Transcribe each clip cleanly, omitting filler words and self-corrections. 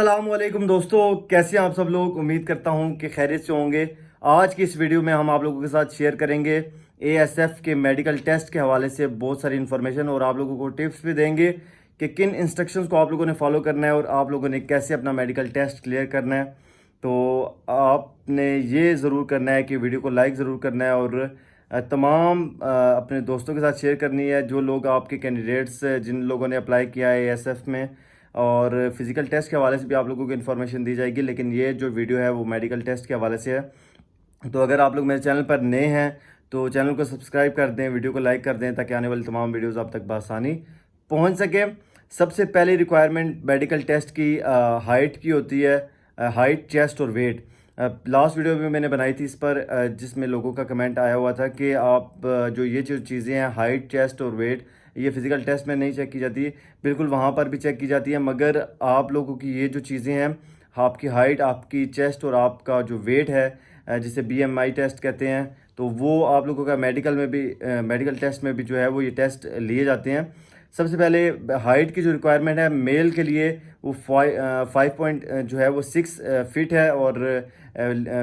अस्सलामुअलैकुम दोस्तों, कैसे हैं आप सब लोग। उम्मीद करता हूं कि खैरियत से होंगे। आज की इस वीडियो में हम आप लोगों के साथ शेयर करेंगे एएसएफ के मेडिकल टेस्ट के हवाले से बहुत सारी इन्फॉर्मेशन और आप लोगों को टिप्स भी देंगे कि किन इंस्ट्रक्शंस को आप लोगों ने फॉलो करना है और आप लोगों ने कैसे अपना मेडिकल टेस्ट क्लियर करना है। तो आपने ये ज़रूर करना है कि वीडियो को लाइक ज़रूर करना है और तमाम अपने दोस्तों के साथ शेयर करनी है जो लोग आपके कैंडिडेट्स जिन लोगों ने अप्लाई किया है एएसएफ में। और फिज़िकल टेस्ट के हवाले से भी आप लोगों को इन्फॉर्मेशन दी जाएगी, लेकिन ये जो वीडियो है वो मेडिकल टेस्ट के हवाले से है। तो अगर आप लोग मेरे चैनल पर नए हैं तो चैनल को सब्सक्राइब कर दें, वीडियो को लाइक कर दें ताकि आने वाली तमाम वीडियोस आप तक बआसानी पहुंच सके। सबसे पहली रिक्वायरमेंट मेडिकल टेस्ट की हाइट की होती है, हाइट, चेस्ट और वेट। लास्ट वीडियो भी मैंने बनाई थी इस पर, जिसमें लोगों का कमेंट आया हुआ था कि आप जो ये जो चीज़ें हैं हाइट, चेस्ट और वेट, ये फिज़िकल टेस्ट में नहीं चेक की जाती। बिल्कुल वहाँ पर भी चेक की जाती है, मगर आप लोगों की ये जो चीज़ें हैं, आपकी हाइट, आपकी चेस्ट और आपका जो वेट है, जिसे बीएमआई टेस्ट कहते हैं, तो वो आप लोगों का मेडिकल में भी मेडिकल टेस्ट में भी जो है वो ये टेस्ट लिए जाते हैं। सबसे पहले हाइट की जो रिक्वायरमेंट है मेल के लिए वो 5 जो है वो 6 फीट है और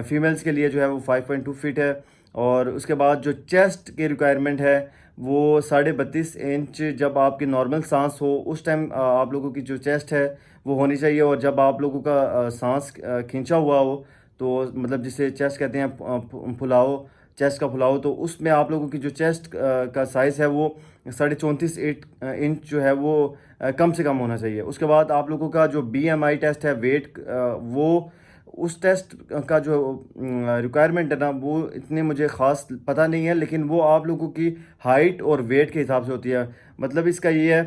फीमेल्स के लिए जो है वो 5.2 फीट है। और उसके बाद जो चेस्ट की रिक्वायरमेंट है वो 32.5 इंच जब आपकी नॉर्मल सांस हो उस टाइम आप लोगों की जो चेस्ट है वो होनी चाहिए। और जब आप लोगों का सांस खींचा हुआ हो, तो मतलब जिसे चेस्ट कहते हैं, फुलाओ, चेस्ट का फुलाओ, तो उसमें आप लोगों की जो चेस्ट का साइज़ है वो 34.8 इंच जो है वो कम से कम होना चाहिए। उसके बाद आप लोगों का जो बीएमआई टेस्ट है, वेट, वो उस टेस्ट का जो रिक्वायरमेंट है ना, वो इतनी मुझे ख़ास पता नहीं है, लेकिन वो आप लोगों की हाइट और वेट के हिसाब से होती है। मतलब इसका ये है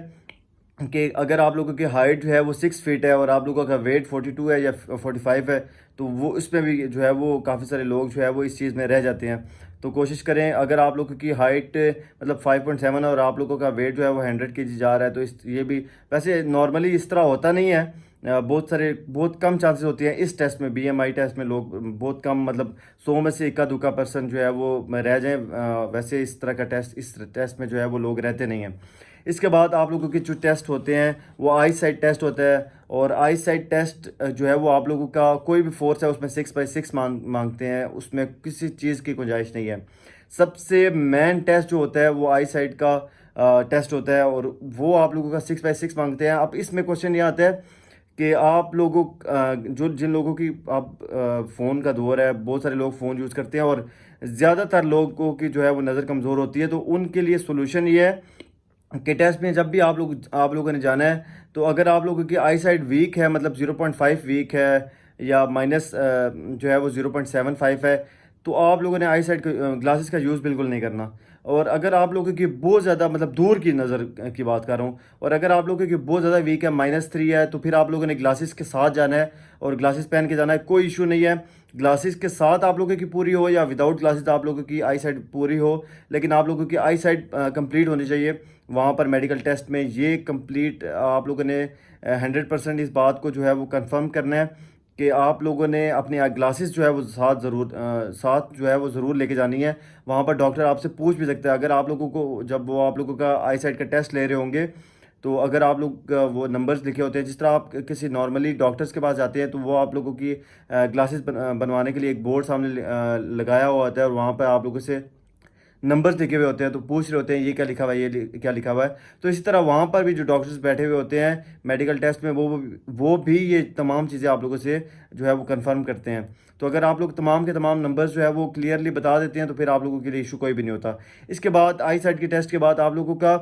कि अगर आप लोगों की हाइट जो है वो 6 फीट है और आप लोगों का वेट 42 है या 45 है, तो वो इसमें भी जो है वो काफ़ी सारे लोग जो है वो इस चीज़ में रह जाते हैं। तो कोशिश करें, अगर आप लोगों की हाइट मतलब 5.7 है और आप लोगों का वेट जो है वो 100 kg जा रहा है, तो इस ये भी वैसे नॉर्मली इस तरह होता नहीं है। बहुत कम चांसेस होती हैं इस टेस्ट में, बीएमआई टेस्ट में लोग बहुत कम, मतलब 100 में से इक्का दुक्का पर्सन जो है वो रह जाएं। वैसे इस तरह का टेस्ट, इस टेस्ट में जो है वो लोग रहते नहीं हैं। इसके बाद आप लोगों के जो टेस्ट होते हैं वो आई साइट टेस्ट होता है। और आई साइट टेस्ट जो है वो आप लोगों का कोई भी फोर्स है उसमें 6x6 मांगते हैं, उसमें किसी चीज़ की गुंजाइश नहीं है। सबसे मेन टेस्ट जो होता है वो आई साइट का टेस्ट होता है और वो आप लोगों का 6x6 मांगते हैं। अब इसमें क्वेश्चन ये आता है कि आप लोगों जो जिन लोगों की आप फ़ोन का दौर है, बहुत सारे लोग फ़ोन यूज़ करते हैं और ज़्यादातर लोगों की जो है वो नज़र कमज़ोर होती है, तो उनके लिए सोल्यूशन ये है कि टेस्ट में जब भी आप लोगों ने जाना है, तो अगर आप लोगों की आई साइड वीक है, मतलब 0.5 वीक है या माइनस जो है वो 0.75 है, तो आप लोगों ने आई साइड ग्लासेस का यूज़ बिल्कुल नहीं करना। और अगर आप लोगों की बहुत ज़्यादा, मतलब दूर की नज़र की बात कर रहा हूँ, और अगर आप लोगों की बहुत ज़्यादा वीक है, -3 है, तो फिर आप लोगों ने ग्लासेस के साथ जाना है और ग्लासेस पहन के जाना है, कोई इशू नहीं है। ग्लासेस के साथ आप लोगों की पूरी हो या विदाउट ग्लासेस आप लोगों की आई साइड पूरी हो, लेकिन आप लोगों की आई साइड कंप्लीट होनी चाहिए। वहाँ पर मेडिकल टेस्ट में ये कंप्लीट आप लोगों ने 100% इस बात को जो है वो कंफर्म करना है कि आप लोगों ने अपने ग्लासेस जो है वो साथ जो है वो ज़रूर लेके जानी है। वहाँ पर डॉक्टर आपसे पूछ भी सकता है, अगर आप लोगों को, जब वो आप लोगों का आई साइट का टेस्ट ले रहे होंगे, तो अगर आप लोग वो नंबर्स लिखे होते हैं, जिस तरह आप किसी नॉर्मली डॉक्टर्स के पास जाते हैं, तो वो आप लोगों की ग्लासेस बनवाने के लिए एक बोर्ड सामने लगाया हुआ होता है और वहाँ पर आप लोगों से नंबर्स लिखे हुए होते हैं, तो पूछ रहे होते हैं ये क्या लिखा हुआ है, क्या लिखा हुआ है। तो इसी तरह वहाँ पर भी जो डॉक्टर्स बैठे हुए होते हैं मेडिकल टेस्ट में, वो भी ये तमाम चीज़ें आप लोगों से जो है वो कंफर्म करते हैं। तो अगर आप लोग तमाम के तमाम नंबर्स जो है वो क्लियरली बता देते हैं, तो फिर आप लोगों के लिए इशू कोई भी नहीं होता। इसके बाद आई साइट के टेस्ट के बाद आप लोगों का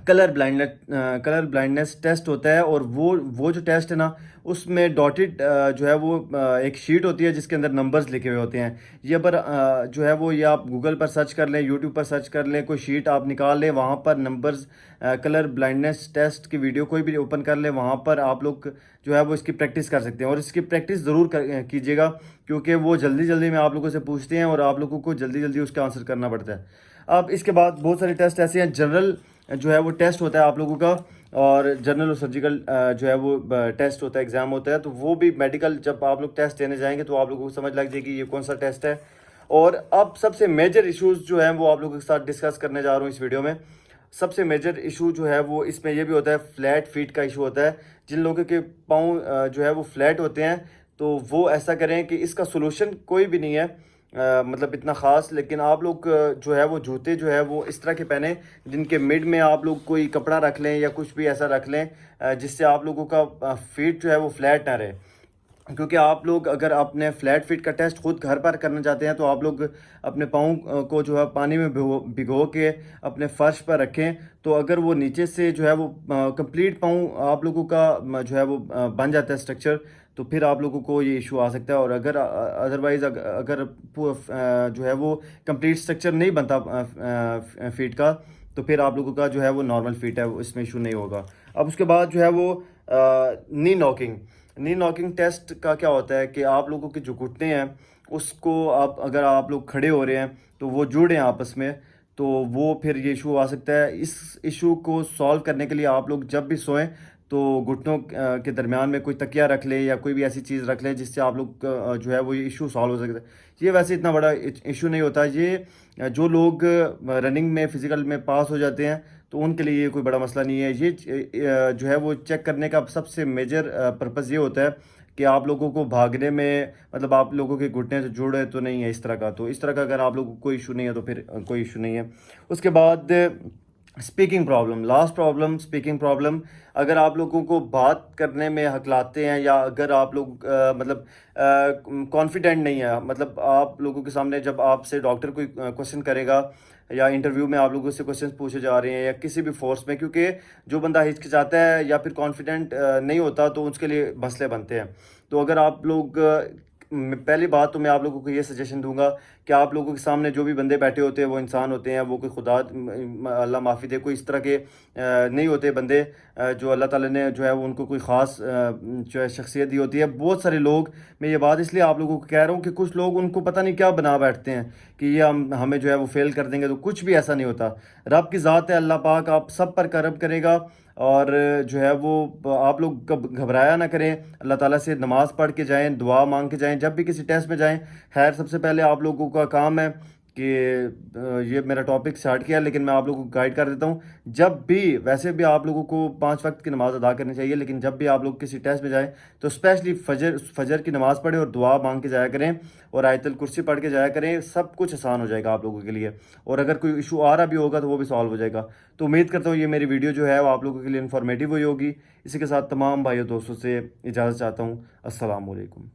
कलर ब्लाइंडनेस टेस्ट होता है। और वो जो टेस्ट है ना, उसमें डॉटेड जो है वो एक शीट होती है जिसके अंदर नंबर्स लिखे हुए होते हैं। ये पर जो है वो, ये आप गूगल पर सर्च कर लें, यूट्यूब पर सर्च कर लें, कोई शीट आप निकाल लें, वहाँ पर नंबर्स, कलर ब्लाइंडनेस टेस्ट की वीडियो कोई भी ओपन कर लें, वहाँ पर आप लोग जो है वो इसकी प्रैक्टिस कर सकते हैं। और इसकी प्रैक्टिस ज़रूर कीजिएगा, क्योंकि वो जल्दी जल्दी में आप लोगों से पूछते हैं और आप लोगों को जल्दी जल्दी उसका आंसर करना पड़ता है। अब इसके बाद बहुत सारे टेस्ट ऐसे हैं। जनरल जो है वो टेस्ट होता है आप लोगों का, और जनरल और सर्जिकल जो है वो टेस्ट होता है, एग्ज़ाम होता है। तो वो भी मेडिकल जब आप लोग टेस्ट देने जाएंगे तो आप लोगों को समझ लग जाएगी ये कौन सा टेस्ट है। और अब सबसे मेजर इश्यूज जो हैं वो आप लोगों के साथ डिस्कस करने जा रहा हूँ इस वीडियो में। सबसे मेजर इशू जो है वो इसमें ये भी होता है, फ्लैट फीट का इशू होता है। जिन लोगों के पाँव जो है वो फ्लैट होते हैं, तो वो ऐसा करें कि इसका सोल्यूशन कोई भी नहीं है, मतलब इतना ख़ास। लेकिन आप लोग जो है वो जूते जो है वो इस तरह के पहने जिनके मिड में आप लोग कोई कपड़ा रख लें या कुछ भी ऐसा रख लें जिससे आप लोगों का फीट जो है वो फ्लैट ना रहे। क्योंकि आप लोग अगर अपने फ्लैट फीट का टेस्ट खुद घर पर करना चाहते हैं, तो आप लोग अपने पाँव को जो है पानी में भिगो के अपने फर्श पर रखें। तो अगर वो नीचे से जो है वो कंप्लीट पाँव आप लोगों का जो है वो बन जाता है स्ट्रक्चर, तो फिर आप लोगों को ये इशू आ सकता है। और अगर अदरवाइज़ अगर जो है वो कंप्लीट स्ट्रक्चर नहीं बनता फीट का, तो फिर आप लोगों का जो है वो नॉर्मल फीट है, वो इसमें इशू नहीं होगा। अब उसके बाद जो है वो नी नॉकिंग टेस्ट का क्या होता है कि आप लोगों के जो घुटने हैं उसको आप अगर आप लोग खड़े हो रहे हैं तो वो जुड़े हैं आपस में, तो वो फिर ये इशू आ सकता है। इस इशू को सॉल्व करने के लिए आप लोग जब भी सोएं तो घुटनों के दरमियान में कोई तकिया रख लें या कोई भी ऐसी चीज़ रख लें जिससे आप लोग जो है वो ये इशू सॉल्व हो सकता है। ये वैसे इतना बड़ा इशू नहीं होता। ये जो लोग रनिंग में फिज़िकल में पास हो जाते हैं तो उनके लिए ये कोई बड़ा मसला नहीं है। ये जो है वो चेक करने का सबसे मेजर पर्पज़ ये होता है कि आप लोगों को भागने में, मतलब आप लोगों के घुटने से जुड़े तो नहीं है इस तरह का। तो इस तरह का अगर आप लोगों को कोई इशू नहीं है तो फिर कोई इशू नहीं है। उसके बाद speaking problem, last problem speaking problem. अगर आप लोगों को बात करने में हकलाते हैं या अगर आप लोग मतलब कॉन्फिडेंट नहीं है, मतलब आप लोगों के सामने जब आपसे डॉक्टर कोई क्वेश्चन करेगा या इंटरव्यू में आप लोगों से क्वेश्चन पूछे जा रहे हैं या किसी भी फोर्स में, क्योंकि जो बंदा हिचकिचाता है या फिर कॉन्फिडेंट नहीं होता तो उसके लिए मसले बनते हैं। तो अगर आप लोग पहली बात तो मैं आप लोगों को ये सजेशन दूंगा कि आप लोगों के सामने जो भी बंदे बैठे होते हैं वो इंसान होते हैं, वो कोई खुदा अल्लाह माफ़ी दे कोई इस तरह के नहीं होते बंदे जो अल्लाह ताला ने जो है वो उनको कोई ख़ास जो है शख्सियत दी होती है। बहुत सारे लोग, मैं ये बात इसलिए आप लोगों को कह रहा हूँ कि कुछ लोग उनको पता नहीं क्या बना बैठते हैं कि ये हमें जो है वो फेल कर देंगे, तो कुछ भी ऐसा नहीं होता। रब की ज़ात है, अल्लाह पाक आप सब पर करम करेगा। और जो है वो आप लोग घबराया ना करें, अल्लाह ताला से नमाज़ पढ़ के जाएं, दुआ मांग के जाएं जब भी किसी टेस्ट में जाएं। खैर सबसे पहले आप लोगों का काम है कि ये मेरा टॉपिक स्टार्ट किया, लेकिन मैं आप लोगों को गाइड कर देता हूँ। जब भी, वैसे भी आप लोगों को 5 वक्त की नमाज़ अदा करनी चाहिए, लेकिन जब भी आप लोग किसी टेस्ट में जाएं तो स्पेशली फजर की नमाज़ पढ़ें और दुआ मांग के जाया करें और आयतल कुर्सी पढ़ के जाया करें। सब कुछ आसान हो जाएगा आप लोगों के लिए। और अगर कोई इशू आ रहा भी होगा तो वो भी सॉल्व हो जाएगा। तो उम्मीद करता हूँ ये मेरी वीडियो जो है वो आप लोगों के लिए इन्फॉर्मेटिव हुई होगी। इसी के साथ तमाम भाइयों दोस्तों से इजाज़त चाहता हूँ। अस्सलाम वालेकुम।